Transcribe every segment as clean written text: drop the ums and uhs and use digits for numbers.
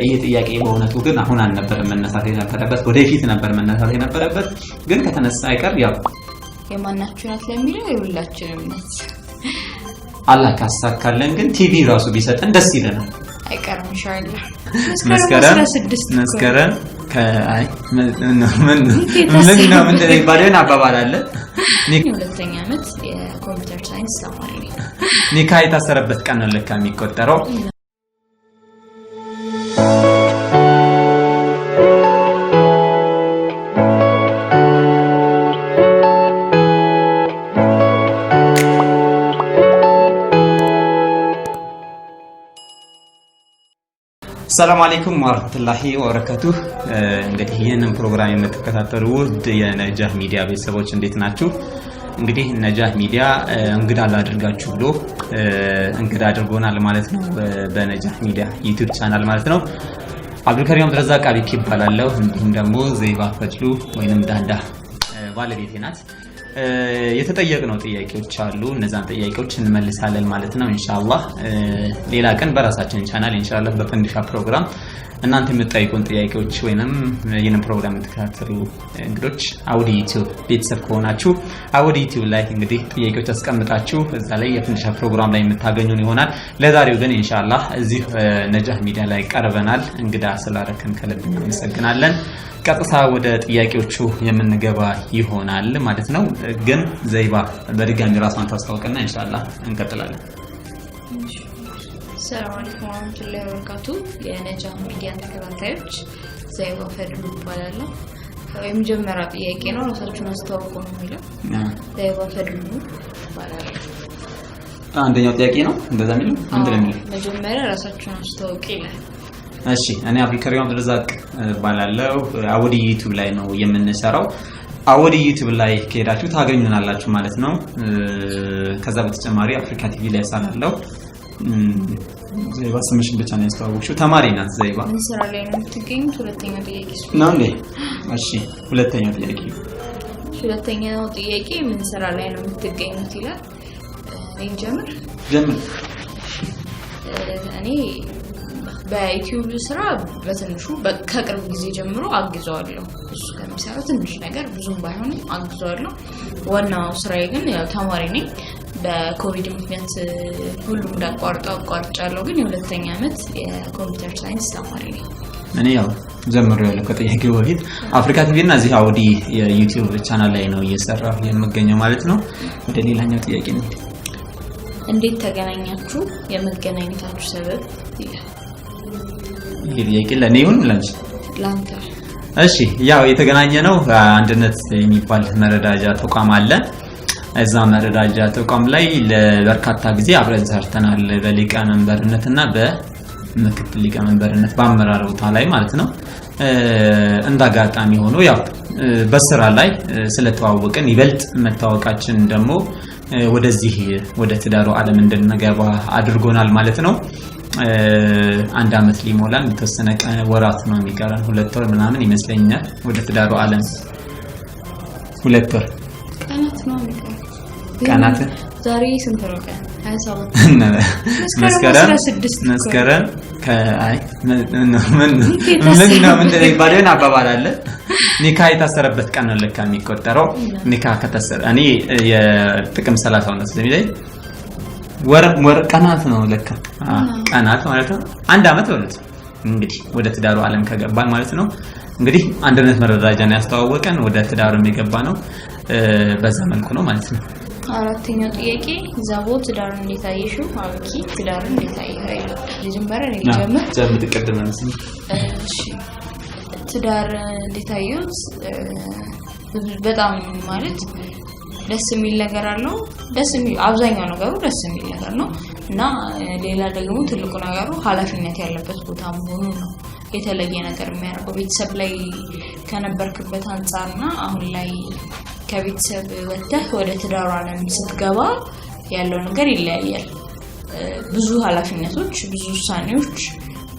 ይሄ ጥያቄ በእውነቱ ግን አሁን አልነበረም መነሳት የነበረበት ወደፊት ነበር መነሳት የነበረበት ግን ከተነሳ አይቀር ያው የማናችሁ ናት ለሚለው የሁላችንም ናት አላህ ካሳካለን ግን ቲቪ ራሱ ቢሰጠን ደስ ይለናል አይቀርም ኢንሻአላህ መስከረም ከአይ ምን ባለን አባባል አለ ሁለተኛ ዓመት የኮምፒውተር ሳይንስ ተማሪ ነኝ ኒካ የታሰረበት ቀን ለካ የሚቆጠረው ሰላም አለይኩም ወራህመቱላሂ ወበረካቱህ እንግዲህ ይሄንን ፕሮግራም የምትከታተሉ ውድ የነጃህ ሚዲያ ቤተሰቦች እንዴት ናችሁ እንግዲህ ነጃህ ሚዲያ እንግዳ አድርጋችሁ ብሎ እንግዳ አድርጎናል ማለት ነው በነጃህ ሚዲያ ዩቲዩብ ቻናል ማለት ነው አብዱልከሪም ረዛቅ አቢክ ይባላል እንዲሁም ደግሞ ዘይባ ፈትሉ ወይንም ዳንዳ ባለቤቴ ናት የተጠየቅነው ጥያቄዎች አሉ እነዛን ጥያቄዎች እንመልሳለን ማለት ነው ኢንሻአላህ ሌላ ቀን በራሳችን ቻናል ኢንሻአላህ በፈንዲሻ ፕሮግራም እናንተ የምትጠይቁን ጥያቄዎች ወይንም ይሄንን ፕሮግራም ተከታተሉ እንግዶች አውዲ ዩቲዩብ ቤተሰብ ከሆናችሁ አውዲ ዩቲዩብ ላይ እንግዲህ ጥያቄዎች አስቀምጣችሁ እዛ ላይ የፈንዲሻ ፕሮግራም ላይ የምታገኙን ይሆናል ለዛሬው ግን ኢንሻአላህ እዚህ ነጃህ ሚዲያ ላይ ቀርበናል እንግዳ ስላደረከን ከልብ እናመሰግናለን ቀጥታ ወደ ጥያቄዎቹ የምንገባ ይሆናል ማለት ነው ግን ዘይባ በድጋሚ ራስዋን ታስተዋውቅና ኢንሻአላህ እንቀጥላለን ሰላም አለይኩም ወራህመቱላሂ ወበረካቱ የነጃህ ሚዲያ ተከታታዮች ዘይባ ፈድሉ ይባላል የመጀመሪያ ጥያቄ ነው ራሳችሁን አስተዋውቁ ነው የሚለው ዘይባ ፈድሉ ይባላል አንደኛው ጥያቄ ነው እንደዛ የሚለው ምንድነው መጀመሪያ ራሳችሁን አስተዋውቁ ይላል እሺ እኔ አብዱልከሪም ረዛቅ ባላለው አወዲ ዩቲዩብ ላይ ነው የምንሰራው አወዲ ዩቲዩብ ላይ ከሄዳችሁ ታገኙናላችሁ ማለት ነው ከዛ በተጨማሪ አፍሪካ ቲቪ ላይ ሰራለው ዘይባ ስምሽን ብቻ ነው ያስተዋወቅሽው ተማሪ ናት ዘይባ ስራ ላይ ነው የምትገኙት ሁለተኛው ጥያቄ ነው እንዴ እሺ ሁለተኛው ጥያቄ ምን ስራ ላይ ነው የምትገኙት ይላል ጀምር እኔ በዩቲዩብ ስራ በትንሹ ከቅርብ ጊዜ ጀምሮ አግዘዋለሁ እሱ ከሚሰራው ትንሽ ነገር ብዙም ባይሆን አግዘዋለሁ ዋናው ስራዬ ግን ያው ተማሪ ነኝ በኮቪድ ምክንያት ሁሉም እንዳቋርጫለሁ ግን የሁለተኛ ዓመት የኮምፒውተር ሳይንስ ተማሪ ነኝ እኔ ያው ጀምሮ ያለው ከጥያቄው በፊት አፍሪካ ቲቪና እዚህ አውዲ የዩቲዩብ ቻናል ላይ ነው እየሰራሁ የምገኘው ማለት ነው ወደ ሌላኛው ጥያቄ ነው እንዴት ተገናኛችሁ የመገናኘታችሁ ሰበብ ይላል ይሄ ለኔ ይሁን ላንተ እሺ ያው የተገናኘ ነው አንድነት የሚባል መረዳጃ ተቋም አለ እዛ መረዳጃ ተቋም ላይ ለበርካታ ጊዜ አብረን ሰርተናል በሊቀመንበርነትና በምክትል ሊቀመንበርነት በአመራር ቦታ ላይ ማለት ነው እንዳጋጣሚ ሆኖ ያው በስራ ላይ ስለተዋወቅን ይበልጥ መታወቃችን ደግሞ ወደዚህ ወደ ትዳሩ ዓለም እንድንገባ አድርጎናል ማለት ነው አንድ አመት ሊሞላን ተሰነ ወራት ነው የሚቀረን 2 ወር ምናምን ይመስለኛል ወደ ትዳሩ ዓለም 2 ወር ቀናት ዛሬ ስንት ነው ቀን 27 መስከረም ከአይ ምን ባለን አባባል አለ ኒካ የታሰረበት ቀን ለካ የሚቆጠረው ኒካ ከተሰረ እኔ የጥቅም 30 ነው ስለሚለኝ ወር ቀናት ነው ለካ ቀናት ማለት ነው አንድ አመት ማለት እንግዲህ ወደ ትዳሩ ዓለም ከገባን ማለት ነው እንግዲህ አንድነት መረዳጃን ያስተዋወቀን ወደ ትዳሩ የሚገባ ነው በዛ መልኩ ነው ማለት ነው አራተኛው ጥያቄ ዛቦ ትዳሩን እንዴት አየሽው አብኪ ትዳሩን እንዴት አየኸው ለጀመረ ነው ጀምር ተቀደመንስ እሺ ትዳር እንዴት አየሁት በጣም ማለት ደስ የሚል ነገር አለው አብዛኛው ነገሩ ደስ የሚል ነገር ነው እና ሌላ ደግሞ ትልቁ ነገሩ ኃላፊነት ያለበት ቦታ መሆኑ ነው የተለየ ነገር የሚያደርገው ቤተሰብ ላይ ከነበርክበት አንፃርና አሁን ላይ ከቤተሰብ ወጥተህ ወደ ትዳሩ ዓለም ስትገባ ያለው ነገር ይለያያል ብዙ ኃላፊነቶች ብዙ ውሳኔዎች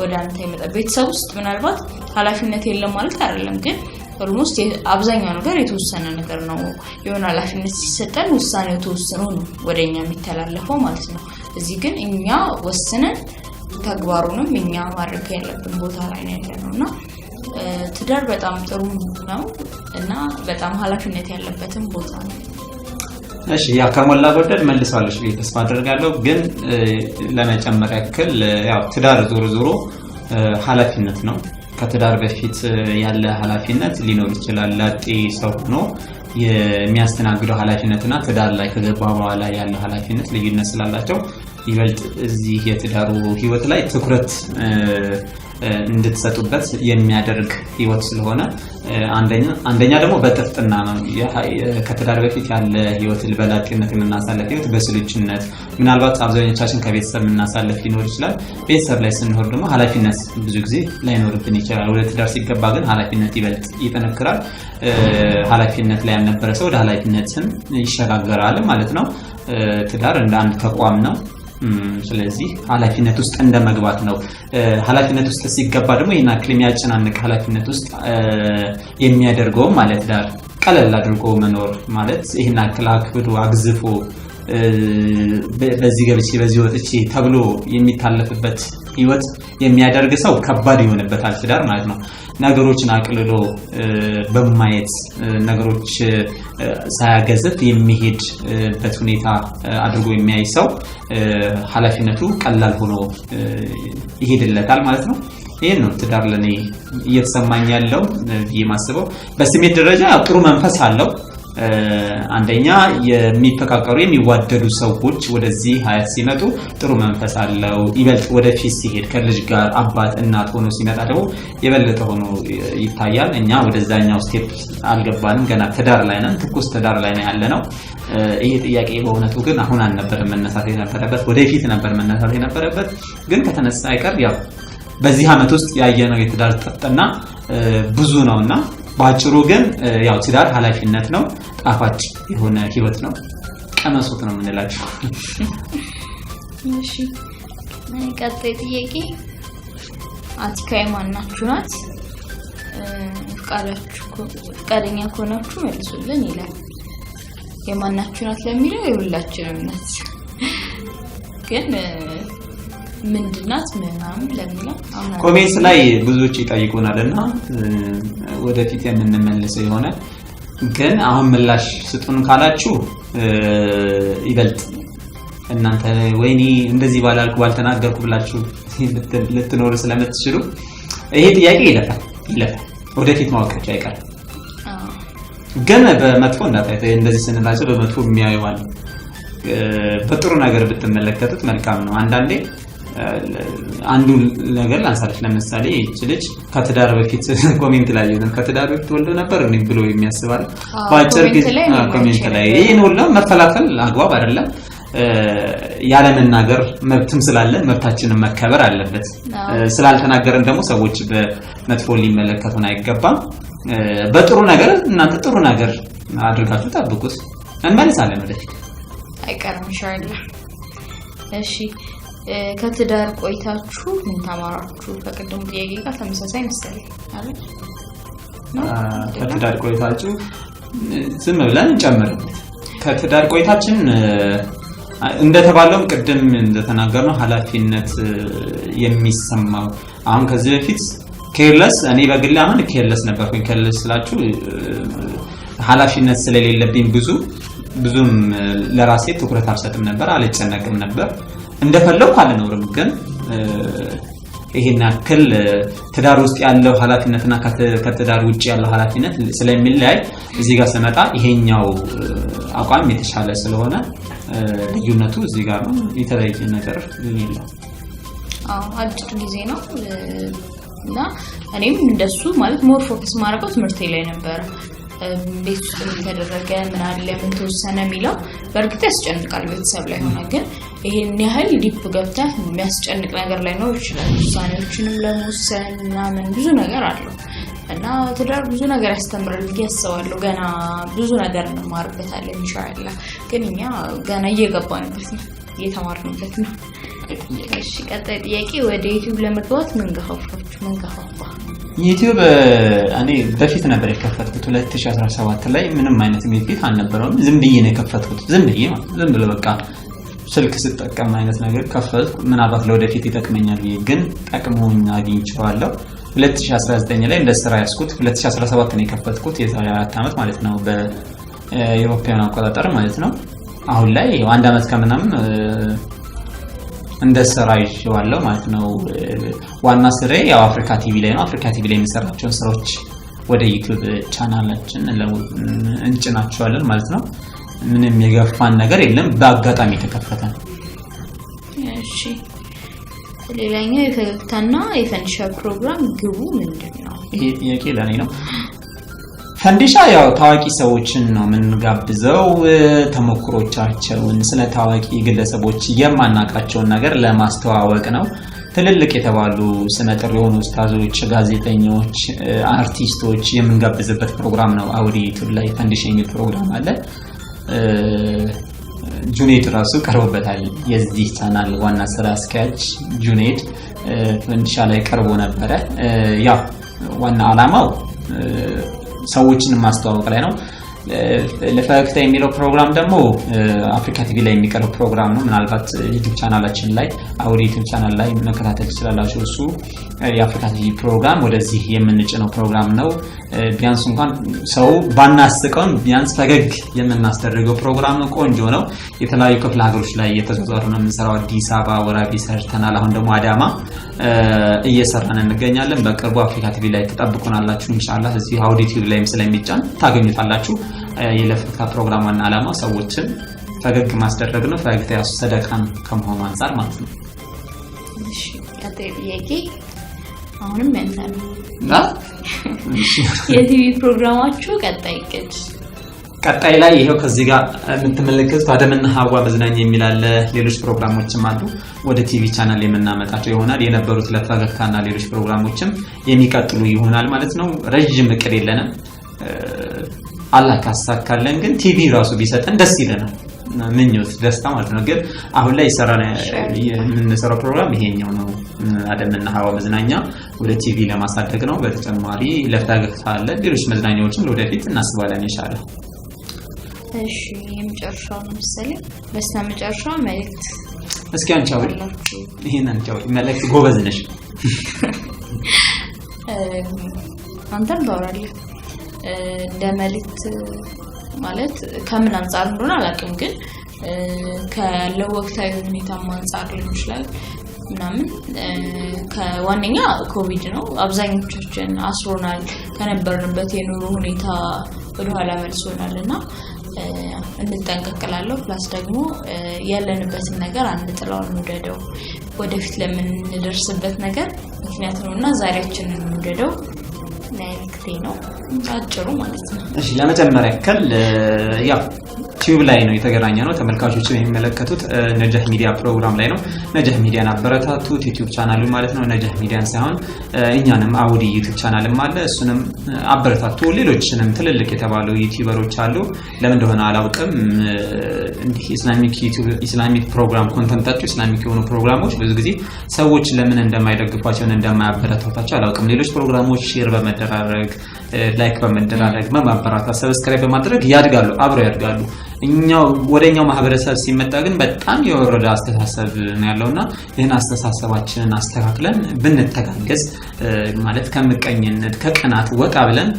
ወደ አንተ ይመጣል ቤተሰብ ውስጥ ምናልባት ኃላፊነት የለም ማለት አይደለም ግን ኦልሞስት አብዛኛው ነገር የተወሰነ ነገር ነው የሆነ ኃላፊነት ሲሰጠን ውሳኔው ተወስኖ ነው ወደኛ የሚተላለፈው ማለት ነው እዚህ ግን እኛ ወስነን ተግባሩንም እኛ ማድረግ ያለብን ቦታ ላይ ነው ያለነውና ትዳር በጣም ጥሩ ነው እና በጣም ኃላፊነት ያለበትም ቦታ ነው እሺ ያ ከሞላ ጎደል መልሳለሽ ተስፋ አደርጋለሁ ግን ለመጨመር ያክል ያው ትዳር ዞሮ ኃላፊነት ነው ከትዳር በፊት ያለ ኃላፊነት ሊኖር ይችላል ላጤ ሰው ነው የሚያስተናግደው ኃላፊነትና ትዳር ላይ ከገባ በኋላ ያለ ኃላፊነት ልዩነት ስላላቸው ይበልጥ እዚህ የትዳሩ ህይወት ላይ ትኩረት እንድትሰጡበት የሚያደርግ ህይወት ስለሆነ አንደኛ ደግሞ በጥፍጥና ነው ከትዳር በፊት ያለ ህይወት በላጤነት የምናሳልፍ ህይወት በስልችነት ምናልባት አብዛኞቻችን ከቤተሰብ የምናሳልፍ ሊኖር ይችላል ቤተሰብ ላይ ስንሆን ደግሞ ኃላፊነት ብዙ ጊዜ ላይኖርብን ይችላል ወደ ትዳር ሲገባ ግን ኃላፊነት ይበልጥ ይጠነክራል ኃላፊነት ላይ ያልነበረ ሰው ወደ ኃላፊነትም ይሸጋገራል ማለት ነው ትዳር እንደ አንድ ተቋም ነው ስለዚህ ኃላፊነት ውስጥ እንደመግባት ነው ኃላፊነት ውስጥ ሲገባ ደግሞ የናክል የሚያጨናንቅ ኃላፊነት ውስጥ የሚያደርገው ማለት ዳር ቀለል አድርጎ መኖር ማለት ይሄን አክል አክብዶ አግዝፎ በዚህ ገብቼ በዚህ ወጥቼ ተብሎ የሚታለፍበት ህይወት የሚያደርግ ሰው ከባድ ይሆንበታል ትዳር ማለት ነው ነገሮችን አቅልሎ በማየት ነገሮች ሳያገዝፍ የሚሄድበት ሁኔታ አድርጎ የሚያይ ሰው ኃላፊነቱ ቀላል ሆኖ ይሄድለታል ማለት ነው ይሄን ነው ትዳር ለኔ እየተሰማኝ ያለው የማስበው በስሜት ደረጃ ጥሩ መንፈስ አለው አንደኛ የሚፈቃቀሩ የሚዋደዱ ሰዎች ወደዚህ ሀያት ሲመጡ ጥሩ መንፈስ አለው ይበልጥ ወደፊት ሲሄድ ከልጅ ጋር አባት እናት ሆኖ ሲመጣ ደግሞ የበለጠ ሆኖ ይታያል እኛ ወደዛኛው ስቴፕ አልገባንም ገና ትዳር ላይ ነን ትኩስ ትዳር ላይ ነው ያለነው ይሄ ጥያቄ በእውነቱ ግን አሁን አልነበረም መነሳት የነበረበት ወደፊት ነበር መነሳት የነበረበት ግን ከተነሳ አይቀር ያው በዚህ አመት ውስጥ ያየነው የትዳር ጥፍጥና ብዙ ነውና ባጭሩ ግን ያው ትዳር ኃላፊነት ነው ጣፋጭ የሆነ ህይወት ነው ቀመሱት ነው የምንላችሁ እሺ ቀጣይ ጥያቄ አትካይ ማናችሁ ናት ፈቃደኛ ከሆናችሁ መልሱልን ይላል የማናችሁ ናት ለሚለው የሁላችንም ናት ግን ምንድናት ምናምን ለሚለው ኮሜንት ላይ ብዙዎች ይጠይቁናልና ወደፊት የምንመለሰው የሆነ ግን አሁን ምላሽ ስጡን ካላችሁ ይበልጥ እናንተ ወይኔ እንደዚህ ባላልኩ ባልተናገርኩ ብላችሁ ልትኖር ስለምትችሉ ይሄ ጥያቄ ይለፋል ወደፊት ማወቃቸው አይቀርም ግን በመጥፎ እንዳታይተ እንደዚህ ስንላቸው በመጥፎ የሚያዩዋል በጥሩ ነገር ብትመለከቱት መልካም ነው አንዳንዴ አንዱ ነገር ላንሳለች ለምሳሌ እቺ ልጅ ከትዳር በፊት ኮሜንት ላይ ይሆናል ከትዳር በፊት ወልዶ ነበር እንዴ ብሎ የሚያስባል ባጭር ጊዜ ኮሜንት ላይ ይሄን ሁሉ መፈላፈል አግባብ አይደለም ያለ መናገር መብትም ስላለ መብታችንን መከበር አለበት ስላልተናገረን ደግሞ ሰዎች በመጥፎ ሊመለከቱን አይገባም በጥሩ ነገር እናንተ ጥሩ ነገር አድርጋችሁ ታብቁት እንመለሳለን ወደፊት አይቀርም ኢንሻአላህ እሺ ከትዳር ቆይታችሁ ምን ተማራችሁ በቀደም ጥያቄ ጋር ተመሳሳይ መሰለኝ አይደል ከትዳር ቆይታችሁ ዝም ብለን እንጨምርበት ከትዳር ቆይታችን እንደተባለው ቅድም እንደተናገርነው ኃላፊነት የሚሰማው አሁን ከዚህ በፊት ኬርለስ እኔ በግሌ አሁን ኬርለስ ነበርኩኝ ኬርለስ ስላችሁ ኃላፊነት ስለሌለብኝ ብዙም ለራሴ ትኩረት አልሰጥም ነበር አልጨነቅም ነበር እንደፈለኩ አልኖርም ግን ይሄን ያክል ትዳር ውስጥ ያለው ኃላፊነትና ከትዳር ውጪ ያለው ኃላፊነት ስለሚለያይ እዚህ ጋር ስመጣ ይሄኛው አቋም የተሻለ ስለሆነ ልዩነቱ እዚህ ጋር ነው የተለየ ነገር የለም አጭር ጊዜ ነው እና እኔም እንደሱ ማለት ሞር ፎከስ ማድረግ ትምህርቴ ላይ ነበር ቤት ውስጥ ተደረገ ምን አለ ምን ተወሰነ ሚለው በርግጥ ያስጨንቃል ቤተሰብ ላይ ሆነ ግን ይሄን ያህል ዲፕ ገብታ የሚያስጨንቅ ነገር ላይ ነው ይችላል ውሳኔዎችንም ለመወሰን እና ምን ብዙ ነገር አለው እና ትዳር ብዙ ነገር ያስተምራል ያስባሉ ገና ብዙ ነገር እንማርበታለን ኢንሻአላህ ግን እኛ ገና እየገባንበት ነው እየተማርንበት ነው እሺ ቀጣይ ጥያቄ ወደ ዩቲዩብ ለመግባት ምን ገፋፋ ዩቲዩብ እኔ በፊት ነበር የከፈትኩት 2017 ላይ ምንም አይነት ቪዲዮ አልነበረም ዝም ብዬ ነው የከፈትኩት ዝም ብሎ በቃ ስልክ ስጠቀም አይነት ነገር ከፈትኩ ምናልባት ለወደፊት ይጠቅመኛል ግን ጠቅሞኝ አግኝቼዋለሁ 2019 ላይ እንደ ስራ ያስኩት 2017 ነው የከፈትኩት የዛሬ 4 አመት ማለት ነው በኢሮፒያን አቆጣጠር ማለት ነው አሁን ላይ አንድ አመት ከምናምን እንደ ስራ ይዤዋለሁ ማለት ነው ዋና ስራዬ ያው አፍሪካ ቲቪ ላይ ነው አፍሪካ ቲቪ ላይ የሚሰራቸውን ስራዎች ወደ ዩቲዩብ ቻናላችን እንጭናቸዋለን ማለት ነው ምንም የገፋን ነገር የለም በአጋጣሚ ተከፈተ እሺ ሌላኛው የፈገግታና የፈንዲሻ ፕሮግራም ግቡ ምንድነው ይሄ ጥያቄ ለኔ ነው ፈንዲሻ ያው ታዋቂ ሰዎችን ነው ምንጋብዘው ተሞክሮቻቸውን ስለ ታዋቂ ግለሰቦች የማናቃቸውን ነገር ለማስተዋወቅ ነው ትልልቅ የተባሉ ስመጥር የሆኑ ኡስታዞች ጋዜጠኞች አርቲስቶች የምንጋብዝበት ፕሮግራም ነው አውዲ ዩቲዩብ ላይ ፈንዲሻ የሚል ፕሮግራም አለ ጁኔድ ራሱ ቀርቦበታል የዚህ ቻናል ዋና ስራ አስኪያጅ ጁኔድ ፈንዲሻ ላይ ቀርቦ ነበር ያው ዋና አላማው ሰዎችን ማስተዋወቅ ላይ ነው ለፈገግታ የሚለው ፕሮግራም ደግሞ አፍሪካ ቲቪ ላይ የሚቀርብ ፕሮግራም ነው ምናልባት ዩቲዩብ ቻናላችን ላይ አውዲ ዩቲዩብ ቻናል ላይ መከታተል ትችላላችሁ እሱ የአፍሪካ ቲቪ ፕሮግራም ወደዚህ የምንጭነው ፕሮግራም ነው ቢያንስ እንኳን ሰው ባናስቀውን ቢያንስ ፈገግ የምናስተርገው ፕሮግራም ነው ቆንጆ ነው የተለያዩ ክፍለ ሀገሮች ላይ እየተዘዋወሩ ነው የምንሰራው አዲስ አበባ ወራቢ ሰርተናል አሁን ደግሞ አዳማ እየሰራን እንገኛለን በቅርቡ አፍሪካ ቲቪ ላይ ተጠብቁናላችሁ ኢንሻአላህ እዚህ አውዲ ዩቲዩብ ላይም ስለሚጫን ታገኙታላችሁ የለፈታ ፕሮግራም ዋና ዓላማ ሰዎችን ፈገግ ማስደረግ ነው ፈገግታ ያሱ ሰደቃን ከመሆኑ አንፃር ማለት ነው እሺ ያጠየቂ አሁንም ያንተን የቲቪ ፕሮግራማችሁ ቀጣይ ላይ ይሄው ከዚህ ጋር የምትመለከቱት አደምና ሐዋ መዝናኛ የሚል አለ ሌሎች ፕሮግራሞችም አሉ ወደ ቲቪ ቻናል የምናመጣቸው ይሆናል የነበሩት ለፈገግታና ሌሎች ፕሮግራሞችም የሚቀጥሉ ይሆናል ማለት ነው ረጅም እቅድ የለንም አላህ ካሳካለን ግን ቲቪ ራሱ ቢሰጠን ደስ ይለናል ምኞት ደስታ ማለት ነው ግን አሁን ላይ ይሰራና የምንሰራው ፕሮግራም ይሄኛው ነው አደምና ሐዋ መዝናኛ ወደ ቲቪ ለማሳደግ ነው በተጨማሪ ለፈገግታ አለ ሌሎች መዝናኛዎችን ወደፊት እናስባለን ኢንሻአላህ እሺ የመጨረሻው ለምሳሌ በስተመጨረሻው መልእክት እስኪ አንቻው ይሄን አንቻው መልእክት ጎበዝ ነሽ አንተም ታወራለህ እንደ መልእክት ማለት ከምን አንፃር እንደሆነ አላውቅም ግን ከለው ወቅታዊ ሁኔታ አንፃር ሊሆን ይችላል ምናምን ከዋነኛ ኮቪድ ነው አብዛኞቻችን አስሮናል ከነበርንበት የኑሮ ሁኔታ ወደ ኋላ መልሶናልና እንጠንቀቅላለሁ ፕላስ ደግሞ ያለንበትን ነገር አንጥላው እንወደደው ወደፊት ለምን እንደርስበት ነገር ምክንያት ነውና ዛሬያችንን እንወደደው መልእክቴ ነው አጭሩ ማለት ነው እሺ ለመጀመሪያ ከል ያው ዩቲዩብ ላይ ነው የተገናኘነው ተመልካቾችን የሚመለከቱት ነጃህ ሚዲያ ፕሮግራም ላይ ነው ነጃህ ሚዲያን አበረታቱት ዩቲዩብ ቻናሉ ማለት ነው ነጃህ ሚዲያን ሳይሆን እኛንም አውዲ ዩቲዩብ ቻናልም አለ እሱንም አበረታቱ ሌሎችንም ትልልቅ የተባሉ ዩቲዩበሮች አሉ ለምን እንደሆነ አላውቅም እንዲህ ኢስላሚክ ፕሮግራም ኮንተንታቸው ኢስላሚክ የሆኑ ፕሮግራሞች ብዙ ጊዜ ሰዎች ለምን እንደማይደግፏቸው እንደማያበረታቷቸው አላውቅም ሌሎች ፕሮግራሞች ሼር በመደራረግ ላይክ በመደራረግ በማበረታታት ሰብስክራይብ በማድረግ ያድጋሉ አብረው ያድጋሉ ወደኛው ማህበረሰብ ሲመጣ ግን በጣም የወረደ አስተሳሰብ ነው ያለውና ይሄን አስተሳሰባችንን አስተካክለን ብንተጋገዝ ማለት ከመቀኝነት ከቀናት ወጣ ብለን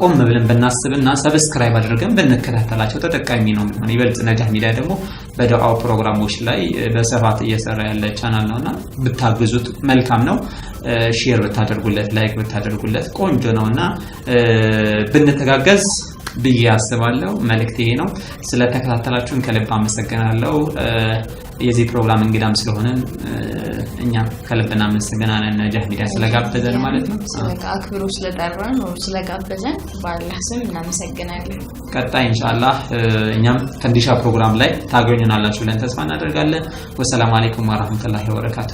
ቆም ብለን ብናስብና ሰብስክራይብ አድርገን ብንከታተላቸው ተጠቃሚ ነው ማለት ይበልጥ ነጃህ ሚዲያ ደግሞ በዱዓው ፕሮግራሞች ላይ በሰፋት እየሰራ ያለ ቻናል ነውና ብታግዙት መልካም ነው ሼር ብታደርጉለት ላይክ ብታደርጉለት ቆንጆ ነውና ብንተጋገዝ ብዬ አስባለሁ መልእክቴ ነው ስለተከታተላችሁን ከልብ አመሰግናለሁ የዚህ ፕሮግራም እንግዳም ስለሆነ እኛ ከልብና አመሰግናለን ነጃህ ሚዲያ ስለጋበዘን ማለት ነው አክብሮ ስለጠራን ነው ስለጋበዘን በአላህ ስም እናመሰግናለን ቀጣይ ኢንሻአላህ እኛም ፈንዲሻ ፕሮግራም ላይ ታገኙናላችሁ ብለን ተስፋ እናደርጋለን ወሰላሙ አለይኩም ወራህመቱላሂ ወበረካቱ